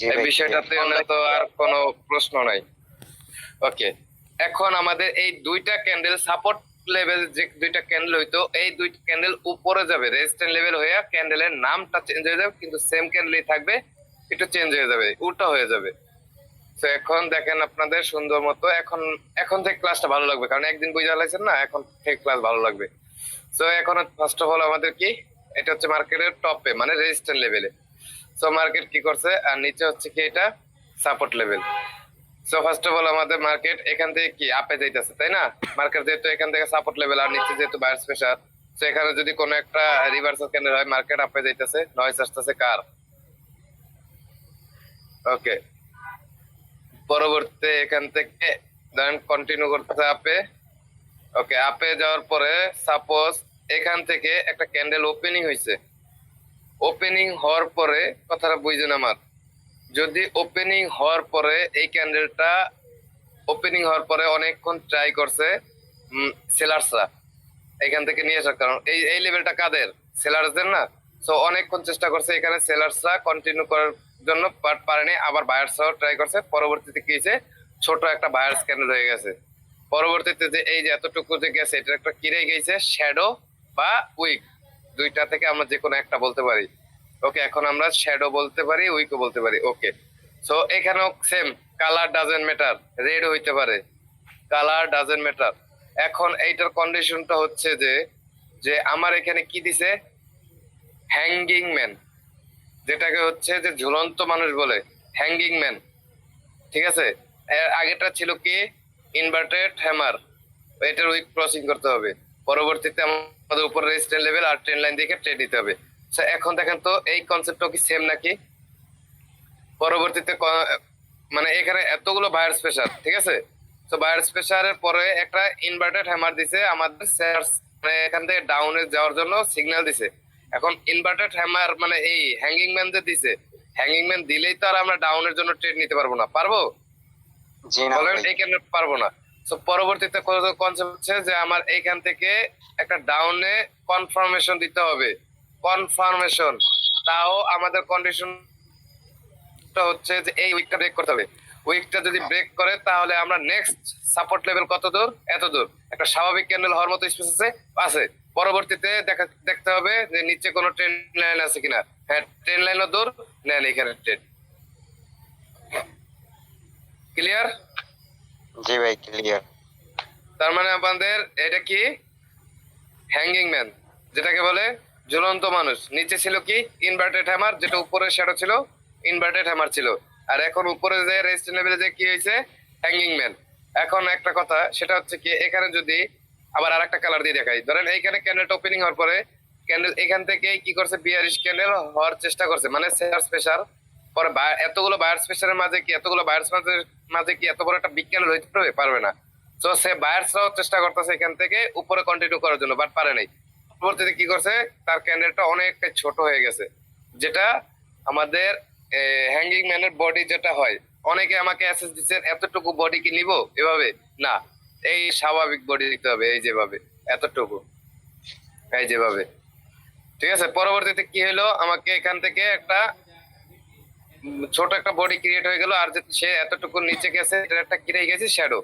জি এই ভাই বিষয়টাতে তো আর কোনো প্রশ্ন নাই। ওকে, এখন আমাদের এই দুইটা ক্যান্ডেল সাপোর্ট লেভেল, যে দুইটা ক্যান্ডেল হইতো, এই দুইটা ক্যান্ডেল উপরে যাবে রেজিস্ট্যান্স লেভেল হয়ে, ক্যান্ডেলের নামটা চেঞ্জ হয়ে যাবে, কিন্তু সেম ক্যান্ডেলই থাকবে, একটু চেঞ্জ হয়ে যাবে, উল্টা হয়ে যাবে। তো এখন দেখেন আপনাদের সুন্দর মতো, এখন এখন থেকে ক্লাসটা ভালো লাগবে, কারণ একদিন বুঝে লাইছেন না, এখন থেকে ক্লাস ভালো লাগবে। তো এখন ফার্স্ট অফ অল আমাদের কি, এটা হচ্ছে মার্কেটের টপে মানে রেজিস্ট্যান্স লেভেলে। সো মার্কেট কি করছে, আর নিচে হচ্ছে কি এটা support level. So first of all আমাদের মার্কেট এখান থেকে কি আপে যাইতেছে, তাই না? মার্কেট যেহেতু এখান থেকে সাপোর্ট লেভেল আর নিচে যেহেতু বায়ার্স প্রেসার, তো এখানে যদি কোনো একটা রিভার্সাল ক্যান্ডেল হয়, মার্কেট আপে যাইতেছে, নয়েজ আসতেছে কার? ওকে, পরবর্তীতে এখান থেকে দেন কন্টিনিউ করতেছে আপে। ওকে, আপে যাওয়ার পরে সাপোজ এখান থেকে একটা ক্যান্ডেল ওপেনিং হয়েছে, ওপেনিং হওয়ার পরে কথাটা বুঝছেন আমার, যদি ওপেনিং হওয়ার পরে এই ক্যান্ডেলটা ওপেনিং হওয়ার পরে অনেকক্ষণ ট্রাই করছে সেলার্সরা এখান থেকে নিয়ে আসার, কারণ এই এই লেভেলটা কাদের? সেলার্সদের না। সো অনেকক্ষণ চেষ্টা করছে এখানে সেলার্সরা কন্টিনিউ করার জন্য, বাট পারেনি, আবার বায়ার্সরাও ট্রাই করছে, পরবর্তীতে কি হয়েছে, ছোট একটা বায়ার্স ক্যান্ডেল হয়ে গেছে। পরবর্তীতে যে এই যে এতটুকু যে গেছে, এটা একটা কি রয়ে গেছে, শ্যাডো বা উইক, দুইটা থেকে আমরা যে কোনো একটা বলতে পারি। ওকে, এখন আমরা শ্যাডো বলতে পারি, উইকও বলতে পারি। ওকে, সো এখানেও same, colour doesn't matter, red হইতে পারে, কালার ডাজেন্ট ম্যাটার। এখন এইটার কন্ডিশনটা হচ্ছে যে, যে আমার এখানে কি দিছে, হ্যাঙ্গিং ম্যান, যেটাকে হচ্ছে যে ঝুলন্ত মানুষ বলে, হ্যাঙ্গিং ম্যান। ঠিক আছে, এর আগেটা ছিল কি, ইনভার্টেড হ্যামার, এটার উইক ক্রসিং করতে হবে, পরবর্তীতে আমাদের উপর রেজিস্ট্যান্স লেভেল আর ট্রেন লাইন দেখে ট্রেড দিতে হবে। এখন দেখেন তো এই কনসেপ্টটা কি সেম নাকি? পরবর্তীতে মানে এখানে এতগুলো বায়ার স্পেশাল, ঠিক আছে, তো বায়ার স্পেশালের পরে একটা ইনভার্টেড হ্যামার দিছে আমাদের শেয়ারস, মানে এখান থেকে ডাউনে যাওয়ার জন্য সিগন্যাল দিছে। এখন ইনভার্টেড হ্যামার মানে এই হ্যাঙ্গিং ম্যান যে দিছে, হ্যাঙ্গিং ম্যান দিলেই তো আর আমরা ডাউনের জন্য ট্রেড নিতে পারবো না, পারবো? জি না বলেন, ভাই। এই কেন পারবো না? তো পরবর্তীতে কনসেপ্ট হচ্ছে যে আমার এইখান থেকে একটা ডাউনে কনফার্মেশন দিতে হবে, কনফার্মেশন। তাও আমাদের কন্ডিশন হচ্ছে যে এই উইকটা ব্রেক করতে হবে। উইকটা যদি ব্রেক করে তাহলে আমরা নেক্সট সাপোর্ট লেভেল কত দূর, এত দূর, একটা স্বাভাবিক ক্যান্ডেল হওয়ার মতো স্পেস আছে, আছে। পরবর্তীতে দেখতে হবে যে নিচে কোনো ট্রেন লাইন আছে কিনা। হ্যাঁ, ট্রেন লাইনও দূর, নেন এখানে ট্রেন। ক্লিয়ার? জি ভাই ক্লিয়ার। তার মানে আমাদের এটা কি, হ্যাঙ্গিং ম্যান, যেটাকে বলে ঝুলন্ত মানুষ। নিচে ছিল কি, ইনভার্টেড হ্যামার, যেটা উপরে শ্যাডো ছিল, ইনভার্টেড হ্যামার ছিল। আর এখন উপরে যে রেজিস্ট্যান্স লেভেলে যে কি হয়েছে, হ্যাঙ্গিং ম্যান। এখন একটা কথা, সেটা হচ্ছে কি, এখানে যদি আবার আরেকটা কালার দিয়ে দেখাই, ধরেন এইখানে ক্যান্ডেলটা ওপেনিং হওয়ার পরে ক্যান্ডেল এখান থেকে কি করছে, বিয়ারিশ ক্যান্ডেল হওয়ার চেষ্টা করছে, মানে সেলার স্পেশাল। পরে এতগুলো বায়ার স্পেশালের মাঝে কি, এতগুলো বায়ার মাঝে কি এত বড় একটা বিগ ক্যান্ডেল হইতে পারবে? পারবে না। তো সে বায়ার্সরাও চেষ্টা করতেছে এখান থেকে উপরে কন্টিনিউ করার জন্য, বাট পারে নাই। পরবর্তীতে কি করছে, তার ক্যান্ডেলটা অনেকটা ছোট হয়ে গেছে, যেটা আমাদের হ্যাঙ্গিং ম্যানের বডি যেটা হয়। অনেকে আমাকে অ্যাসেস দিচ্ছেন, এতটুকু বডি কি নিব এভাবে? না, এই স্বাভাবিক বডি দিতে হবে, এই যেভাবে, এতটুকু, এই যেভাবে। ঠিক আছে, পরবর্তীতে কি হলো, আমাকে এখান থেকে একটা ছোট একটা বডি ক্রিয়েট হয়ে গেল, আর যে সে এতটুকু নিচে গেছে, এটা একটা কি রয়ে গেছে, শ্যাডো।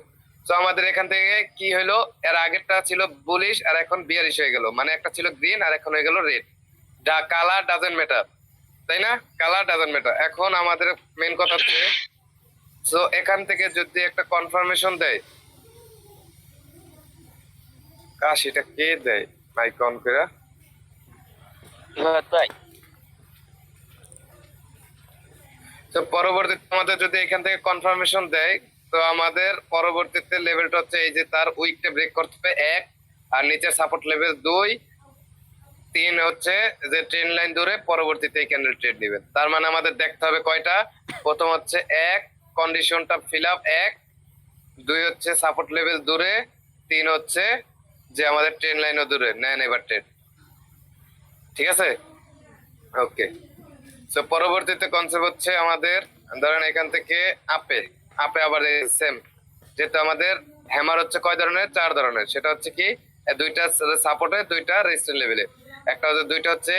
তো আমাদের এখান থেকে কি হলো, এর আগেরটা ছিল বুলিশ আর এখন বিয়ারিশ হয়ে গেল, মানে একটা ছিল গ্রিন আর এখন হয়ে গেল রেড। কালার ডাজেন্ট ম্যাটার, তাই না? Colour doesn't matter. এখন আমাদের মেন কথা হচ্ছে, তো এখান থেকে যদি একটা কনফার্মেশন দেয়, সেটা কে দেয় মাইক অন করে? তাই তো পরবর্তীতে আমাদের যদি এখান থেকে কনফার্মেশন দেয়, তো আমাদের পরবর্তীতে লেভেলটা হচ্ছে এই যে তার উইকটা ব্রেক করতে হবে 1, আর নিচের সাপোর্ট লেভেল 2, 3 হচ্ছে যে ট্রেন লাইন ধরে পরবর্তীতে এই ক্যান্ডেল ট্রেড দিবেন। তার মানে আমাদের দেখতে হবে কয়টা, প্রথম হচ্ছে 1, কন্ডিশনটা ফিল আপ 1, 2 হচ্ছে সাপোর্ট লেভেল দূরে, 3 হচ্ছে যে আমাদের ট্রেন লাইনও দূরে, নেন এবার ট্রেড। ঠিক আছে, ওকে। তো পরবর্তীতে কনসেপ্ট হচ্ছে আমাদের, ধরেন এখান থেকে আপে, আপে আবার সেম, যেহেতু আমাদের হ্যামার হচ্ছে কয় ধরনের, 4 ধরনের, সেটা হচ্ছে কি, দুইটা সাপোর্টে, দুইটা রেজিস্ট্যান্স লেভেলে, একটা হচ্ছে দুইটা হচ্ছে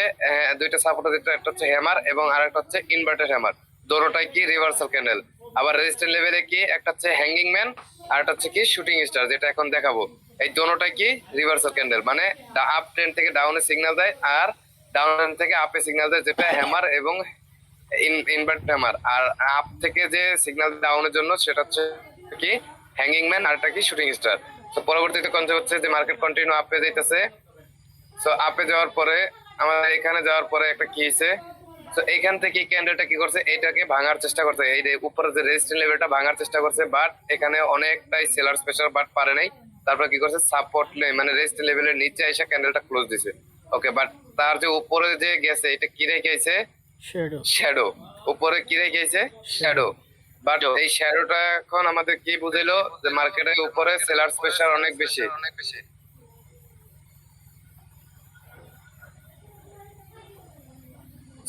দুইটা সাপোর্টে, একটা হচ্ছে হ্যামার এবং আরেকটা হচ্ছে ইনভার্টেড হ্যামার। দোনোটাই কি রিভার্সাল ক্যান্ডেল। আবার রেজিস্ট্যান্স লেভেলে কি একটা হচ্ছে হ্যাঙ্গিং ম্যান আর একটা হচ্ছে কি শুটিং স্টার, যেটা এখন দেখাবো। এই দোনোটাই কি রিভার্সাল ক্যান্ডেল, মানে আপ ট্রেন্ড থেকে ডাউনে সিগন্যাল দেয় আর ডাউন ট্রেন্ড থেকে আপে সিগন্যাল দেয়, যেটা হ্যামার এবং ইনভার্ট হ্যামার। আর আপ থেকে যে সিগন্যাল ডাউনের জন্য সেটা হচ্ছে কি হ্যাঙ্গিং ম্যান আর একটা কি শুটিং স্টার। তো পরবর্তীতে কনসেপ্ট হচ্ছে যে মার্কেট কন্টিনিউ আপে যাইতেছে। সো আপে যাওয়ার পরে আমাদের এখানে যাওয়ার পরে একটা কি হয়েছে, তো এইখান থেকে ক্যান্ডেলটা কি করছে, এটাকে ভাঙার চেষ্টা করছে, এই যে উপরে যে রেজিস্ট্যান্স লেভেলটা ভাঙার চেষ্টা করছে, বাট এখানে অনেকটাই সেলার স্পেশাল বাট পারে নাই। তারপর কি করছে, সাপোর্ট মানে রেজিস্ট্যান্স লেভেলের নিচে এসে ক্যান্ডেলটা ক্লোজ দিছে। ওকে, বাট তার যে উপরে যে গেছে এটা কি রেখেছে, শ্যাডো। উপরে কি রেখেছে, শ্যাডো। বাট এই শ্যাডোটা এখন আমাদের কি বুঝাইলো যে মার্কেটের উপরে সেলার স্পেশাল অনেক বেশি।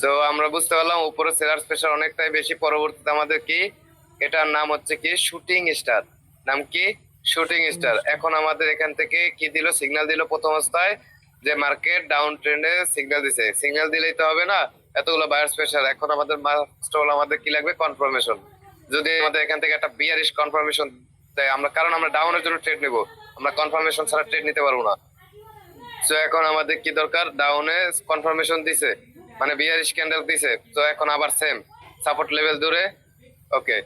তো আমরা বুঝতে পারলাম উপরে সেলার প্রেসার অনেকটাই বেশি। পরবর্তীতে আমাদের কি এটার নাম হচ্ছে কি শুটিং স্টার, নাম কি শুটিং স্টার। এখন আমাদের এখান থেকে কি দিল, সিগন্যাল দিল প্রথম অবস্থায় যে মার্কেট ডাউন ট্রেন্ডে সিগন্যাল দিছে। সিগন্যাল দিলেই তো হবে না, এতগুলো বায়ার প্রেসার। এখন আমাদের মাস্ট হলো আমাদের কি লাগবে, কনফার্মেশন। যদি আমাদের এখান থেকে একটা বিয়ারিশ কনফার্মেশন দেয়, আমরা কারণ আমরা ডাউনের জন্য ট্রেড নিব, আমরা কনফার্মেশন ছাড়া ট্রেড নিতে পারবো না। তো এখন আমাদের কি দরকার, ডাউনে কনফার্মেশন দিছে মানে বিয়ারিশ ক্যান্ডেল দিছে, তো এখন আবার সেম সাপোর্ট লেভেল দূরে। ওকে,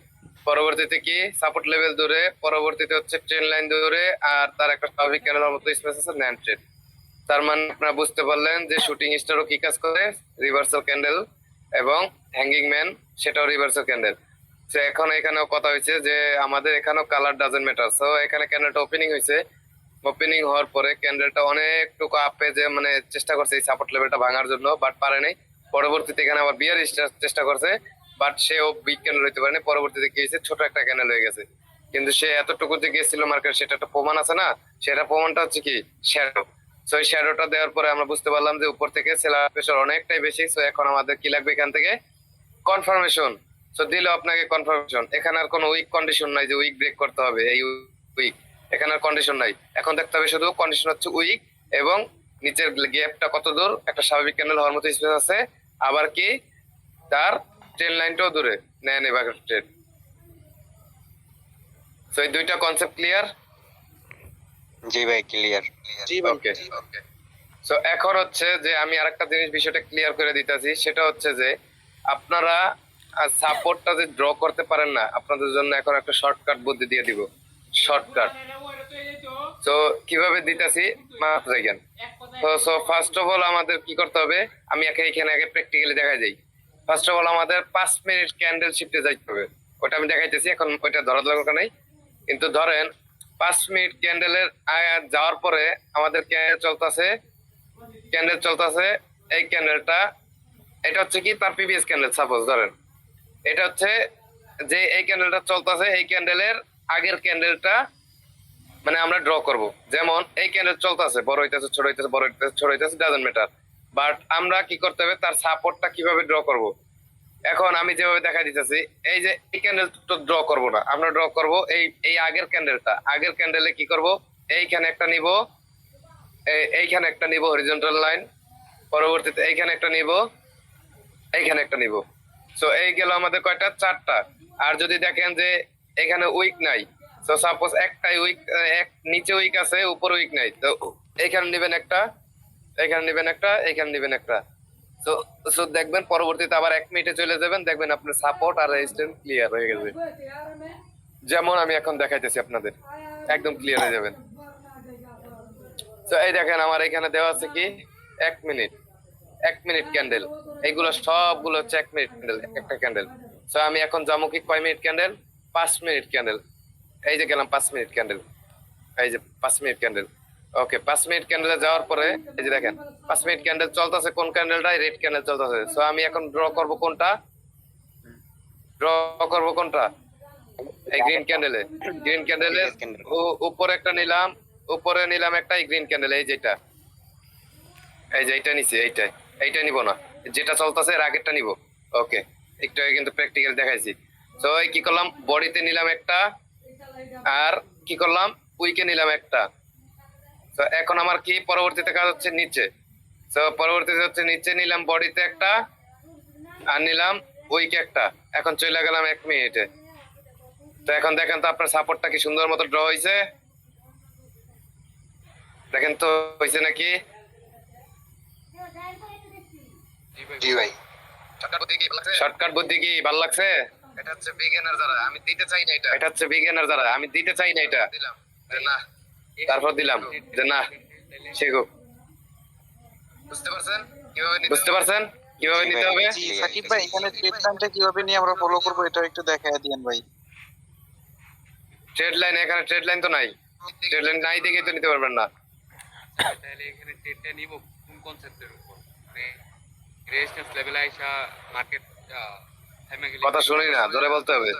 পরবর্তীতে কি সাপোর্ট লেভেল দূরে, পরবর্তীতে হচ্ছে ট্রেন লাইন দূরে, আর তার একটা স্বাভাবিক ক্যান্ডেলের মতো স্পেস আছে ন্যান্ড ট্রেড। তার মানে আপনারা বুঝতে পারলেন যে শুটিং স্টারও কি কাজ করে, রিভার্সাল ক্যান্ডেল, এবং হ্যাঙ্গিং ম্যান সেটাও রিভার্সাল ক্যান্ডেল। তো এখন এখানেও কথা হয়েছে যে আমাদের এখানেও কালার ডাজেন্ট ম্যাটার। সো এখানে ক্যান্ডেলটা ওপেনিং হয়েছে, ওপেনিং হওয়ার পরে ক্যান্ডেলটা অনেকটুকু আপে যে মানে চেষ্টা করছে এই সাপোর্ট লেভেলটা ভাঙার জন্য, বাট পারে নাই। পরবর্তীতে এখানে আবার বিয়ার চেষ্টা করছে, বাট সেও বিগ ক্যান্ডেল হইতে পারেনি। পরবর্তীতে কি হয়েছে, ছোট একটা ক্যান্ডেল হয়ে গেছে। কিন্তু সে এতটুকু যে গেছিল মার্কেট, সেটা একটা প্রমাণ আছে না, সেটা প্রমাণটা হচ্ছে কি শ্যাডো। সো এই শ্যাডোটা দেওয়ার পরে আমরা বুঝতে পারলাম যে উপর থেকে সেলার প্রেসার অনেকটাই বেশি। সো এখন আমাদের কি লাগবে, এখান থেকে কনফার্মেশন। সো দিল আপনাকে কনফার্মেশন। এখানে আর কোনো উইক কন্ডিশন নাই যে উইক ব্রেক করতে হবে, এই উইক এখানে আর কন্ডিশন নাই। এখন দেখতে হবে শুধু কন্ডিশন হচ্ছে উইক এবং নিচের গ্যাপটা কত দূর, একটা স্বাভাবিক ক্যান্ডেল হওয়ার মতো স্পেস আছে, আবার কি তার ট্রেন লাইনটাও দূরে নেয় নেবা ট্রেড। সো এই দুইটা কনসেপ্ট ক্লিয়ার? জি ভাই ক্লিয়ার। ওকে ওকে। সো এখন হচ্ছে যে আমি আরেকটা জিনিস বিষয়টা ক্লিয়ার করে দিতেছি, সেটা হচ্ছে যে আপনারা সাপোর্টটা যে ড্র করতে পারেন না, আপনাদের জন্য এখন একটা শর্টকাট বুদ্ধি দিয়ে দিব। শর্টকাট তো কিভাবে দিতেছি মাত্র দেখেন। তো সো ফার্স্ট অফ অল আমাদের কি করতে হবে, আমি এখানে আগে প্র্যাকটিক্যালি দেখা যাই। ফার্স্ট অফ অল আমাদের 5 মিনিট ক্যান্ডেল শিফটে যাইতে হবে, ওটা আমি দেখাইতেছি। এখন ওইটা ধরার দরকার নেই, কিন্তু ধরেন 5 মিনিট ক্যান্ডেলের যাওয়ার পরে আমাদের ক্যান্ডেল চলতেছে। এই ক্যান্ডেলটা এটা হচ্ছে কি তার প্রিভিয়াস ক্যান্ডেল। সাপোজ ধরেন এটা হচ্ছে যে এই ক্যান্ডেলটা চলতেছে, এই ক্যান্ডেলের আগের ক্যান্ডেলটা মানে আমরা ড্র করব। যেমন এই ক্যান্ডেল চলতেছে, বড় হইতেছে ছোট হইতেছে, বড় হইতেছে ছোট হইতেছে, ডাজন্ট ম্যাটার। বাট আমরা কি করতে হবে, তার সাপোর্টটা কিভাবে ড্র করব। এখন আমি যেভাবে দেখা দিতেছি, এই যে এই ক্যান্ডেল তো ড্র করব না, আমরা ড্র করব এই এই আগের ক্যান্ডেলটা। আগের ক্যান্ডেলে কি করব, এইখানে একটা নিব, এইখানে একটা নিব হরিজন্টাল লাইন, পরবর্তীতে এইখানে একটা নিব, এইখানে একটা নিব। সো এই গেল আমাদের কয়টা, 4টা। আর যদি দেখেন যে এখানে উইক নাই, সো সাপোজ একটাই উইক, এক নিচে উইক আছে উপরে উইক নাই, তো এইখানে নেবেন একটা, এখানে নেবেন একটা, এখানে নেবেন একটা। সো সো দেখবেন পরবর্তীতে আবার 1 মিনিটে চলে যাবেন, দেখবেন আপনার সাপোর্ট আর রেজিস্ট্যান্স ক্লিয়ার হয়ে গেছে। যেমন আমি এখন দেখাইতেছি আপনাদের, একদম ক্লিয়ার হয়ে যাবেন। তো এই দেখেন আমার এখানে দেওয়া আছে কি 1 মিনিট ক্যান্ডেল। এইগুলো সবগুলো হচ্ছে 1 মিনিট ক্যান্ডেল, একটা ক্যান্ডেল। তো আমি এখন যাবো কি কয় মিনিট ক্যান্ডেল, 5 মিনিট ক্যান্ডেল। এই যে গেলাম 5 মিনিট ক্যান্ডেল, এই যে 5 মিনিট ক্যান্ডেল। ওকে, 5 মিনিট ক্যান্ডেলে যাওয়ার পরে এই যে দেখেন 5 মিনিট ক্যান্ডেল চলতেছে, কোন ক্যান্ডেলটা, রেড ক্যান্ডেল চলতেছে। সো আমি এখন ড্র করব কোনটা, এই গ্রিন ক্যান্ডেলে। গ্রিন ক্যান্ডেলের উপরে একটা নিলাম, উপরে নিলাম একটা, এই গ্রিন ক্যান্ডেল, এই যেটা, এই যে এইটা নিছি, এইটা নিব না, যেটা চলতেছে এর আগেরটা নিব। ওকে, একটু আগে কিন্তু প্র্যাকটিক্যাল দেখাইছি। তো এই কি করলাম, বডিতে নিলাম একটা, আর কি করলাম উইকে নিলাম একটা। তো এখন আমার কি পরবর্তীতে কাজ হচ্ছে নিচে। তো পরবর্তীতে হচ্ছে নিচে নিলাম বডিতে একটা, আর নিলাম উইক একটা, এখন চলে গেলাম 1 মিনিটে। তো এখন দেখেন তো আপনার সাপোর্টটা কি সুন্দর মতো ড্র হয়েছে, দেখেন তো হয়েছে নাকি? জি ভাই। শর্টকাট বুদ্ধি কি ভালো লাগছে? এটা হচ্ছে বিগিনার যারা, আমি দিতে চাই না এটা। এটা হচ্ছে বিগিনার যারা, আমি দিতে চাই না এটা। দিলাম যে না, তারপর দিলাম যে না, শিখুক। বুঝতে পারছেন কিভাবে নিতে হবে? জি সাকিব ভাই, এখানে ট্রেড কিভাবে নিয়ে আমরা ফলো করবো এটা একটু দেখায় দিয়েন ভাই। ট্রেড লাইন, এখানে ট্রেড লাইন তো নাই, ট্রেড লাইন নাই দেখে তো নিতে পারবেন না। তাহলে এখানে ট্রেডটা নিব কোন কনসেপ্টের উপর? মানে রেজিস্ট্যান্স লেভেলে আইসা মার্কেট থেমে গেলে কথা শুনি না, জোরে বলতে হবে।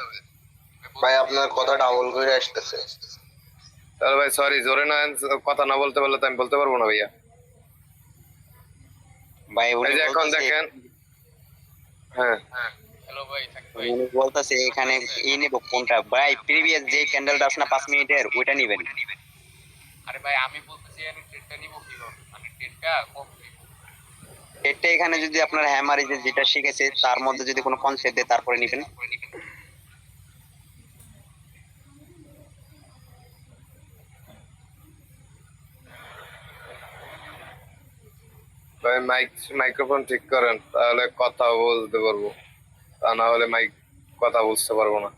ভাই আপনার কথা ডাবল করে আসতেছে। তাহলে ভাই সরি, জোরে না কথা না বলতে পারলে তো আমি বলতে পারবো না ভাইয়া। ভাই এই যে এখন দেখেন, হ্যাঁ হ্যালো ভাই সাকিব ভাই, উনি বলতেছে এখানে নেব কোনটা ভাই? প্রিভিয়াস যে ক্যান্ডেলটা আছে না 5 মিনিটের, ওইটা নেবেন। আরে ভাই আমি বলতেছি আমি ট্রেডটা নিব কিভাবে, মানে ট্রেডটা কখন নিব? এটা এখানে যদি আপনার হ্যামার যেটা শিখেছে তার মধ্যে যদি কোনো কনসেপ্ট দেয় তারপরে নেবেন। ভাই মাইক্রোফোন ঠিক করেন, তাহলে কথা বলতে পারবো, তা না হলে কথা বুঝতে পারবো না।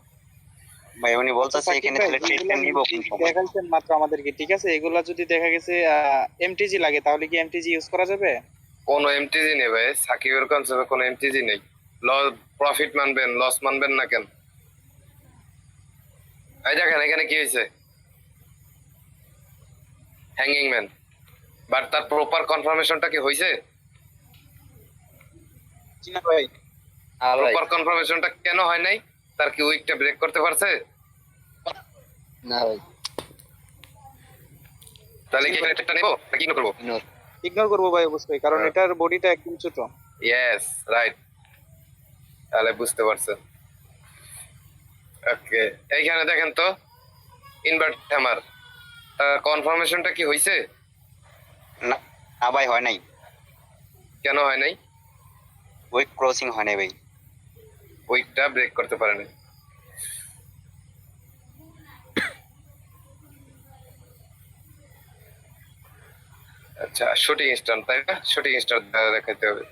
ভাই উনি বলতেছে এখানে তাহলে ট্রেডটা নিব কোন সময়? দেখাইছেন মাত্র আমাদেরকে, ঠিক আছে? এগুলা যদি দেখা গেছে এমটিজি লাগে তাহলে কি এমটিজি ইউজ করা যাবে? কোনো এমটিজি নেই ভাই, সাকিবের কনসেপ্টে কোনো এমটিজি নেই। প্রফিট মানবেন, লস মানবেন না কেন? এই দেখেন এখানে কি হয়েছে, হ্যাঙ্গিং ম্যান, বাট তার প্রপার কনফার্মেশনটা কি হয়েছে? জি না ভাই। প্রপার কনফার্মেশনটা কেন হয় নাই? তার কি উইকটা ব্রেক করতে পারছে? না ভাই, তাহলে কি এখানে ট্রেডটা নেব নাকি ইগনোর করবো? ইগনোর করবো ভাই অবশ্যই, কারণ হ্যাঁ। এটার বডিটা একদম ছোট। ইয়েস রাইট, তাহলে বুঝতে পারছেন। ওকে, এইখানে দেখেন তো ইনভার্ট হ্যামার, তার কনফার্মেশনটা কি হয়েছে? না না ভাই হয় নাই, কেন হয় নাই? উইক ক্রসিং হয় নাই ভাই। উইকটা ব্রেক করতে পারেনি। আচ্ছা, শুটিং স্টার তাই না? শুটিং স্টার দেখাইতে হবে।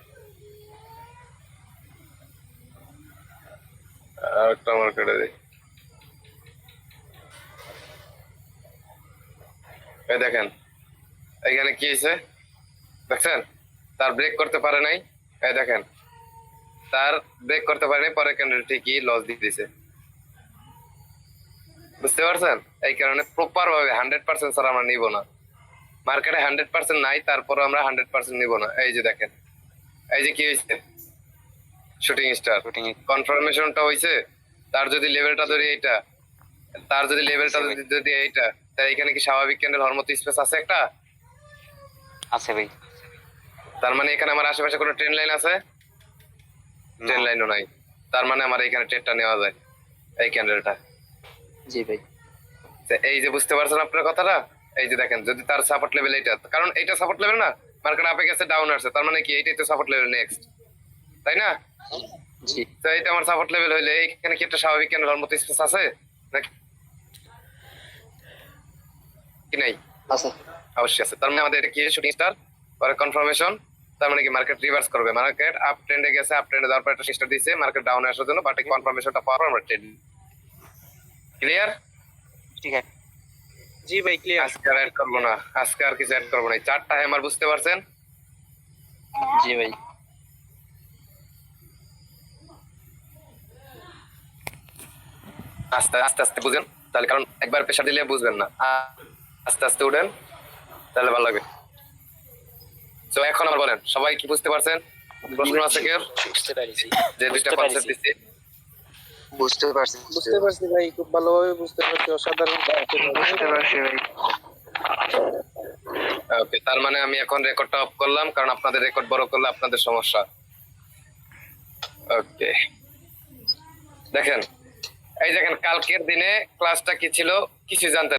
আরেকটা আমার কেটে দিই। এই দেখেন এখানে কি হয়েছে দেখছেন, তার ব্রেক করতে পারে নাই। এই দেখেন তার ব্রেক করতে পারে নাই, পরে ক্যান্ডেল ঠিকই লস দিয়ে দিয়েছে। বুঝতে পারছেন? এই কারণে প্রপার ভাবে 100% স্যার আমরা নিব না। মার্কেটে 100% নাই, তারপর আমরা 100% নিব না। এই যে দেখেন, এই যে কি হয়েছে, শুটিং স্টার শুটিং কনফার্মেশনটা হয়েছে। তার যদি লেভেলটা ধরি এইটা, তার যদি লেভেলটা যদি এইটা, তাহলে এখানে কি স্বাভাবিক ক্যান্ডেল হওয়ার মতো স্পেস আছে একটা? আছে ভাই। তার মানে এখানে আমার আশেপাশে কোনো ট্রেন লাইন আছে? ট্রেন লাইনও নাই, তার মানে আমার এখানে ট্রেডটা নেওয়া যায় এই ক্যান্ডেলটা। জি ভাই। এই যে বুঝতে পারছেন আপনার কথাটা? এই যে দেখেন, যদি তার সাপোর্ট লেভেল এইটা, কারণ এইটা সাপোর্ট লেভেল না, মার্কেট আপে গেছে ডাউন আসছে, তার মানে কি এইটাই তো সাপোর্ট লেভেল নেক্সট, তাই না? জি তো এইটা আমার সাপোর্ট লেভেল হইলে এখানে কি একটা স্বাভাবিক ক্যান্ডেল হওয়ার মতো স্পেস আছে নাকি নাই? আছে। অবশ্যই আছে। তার মানে আমাদের এটা কি শুটিং স্টার, পরে কনফার্মেশন, তার মানে কি মার্কেট রিভার্স করবে। মার্কেট আপ ট্রেন্ডে গেছে, আপ ট্রেন্ডে যাওয়ার পর একটা স্টার দিয়েছে মার্কেট ডাউনে আসার জন্য, বাট কনফার্মেশনটা পাওয়ার পর আমরা ট্রেড। ক্লিয়ার? ঠিক আছে। জি ভাই ক্লিয়ার। আজকে আর অ্যাড করবো না, আজকে আর কিছু অ্যাড করবো না। চারটা হ্যামার বুঝতে পারছেন? জি ভাই। আস্তে আস্তে আস্তে বুঝেন তাহলে, কারণ একবার প্রেশার দিলে বুঝবেন না। আস্তে আস্তে উঠেন তাহলে ভালো লাগবে। তো এখন আমার বলেন, সবাই কি বুঝতে পারছেন? প্রশ্ন আছে কেউ? যে দুইটা কনসেপ্ট দিচ্ছি বুঝতে পারছি বুঝতে পারছি ভাই, খুব ভালোভাবে বুঝতে পারছি, অসাধারণ বুঝতে পারছি ভাই। ওকে, তার মানে আমি এখন রেকর্ডটা অফ করলাম, কারণ আপনাদের রেকর্ড বড় করলে আপনাদের সমস্যা। ওকে, দেখেন এই দেখেন কালকের দিনে ক্লাসটা কি ছিল কিছু জানতে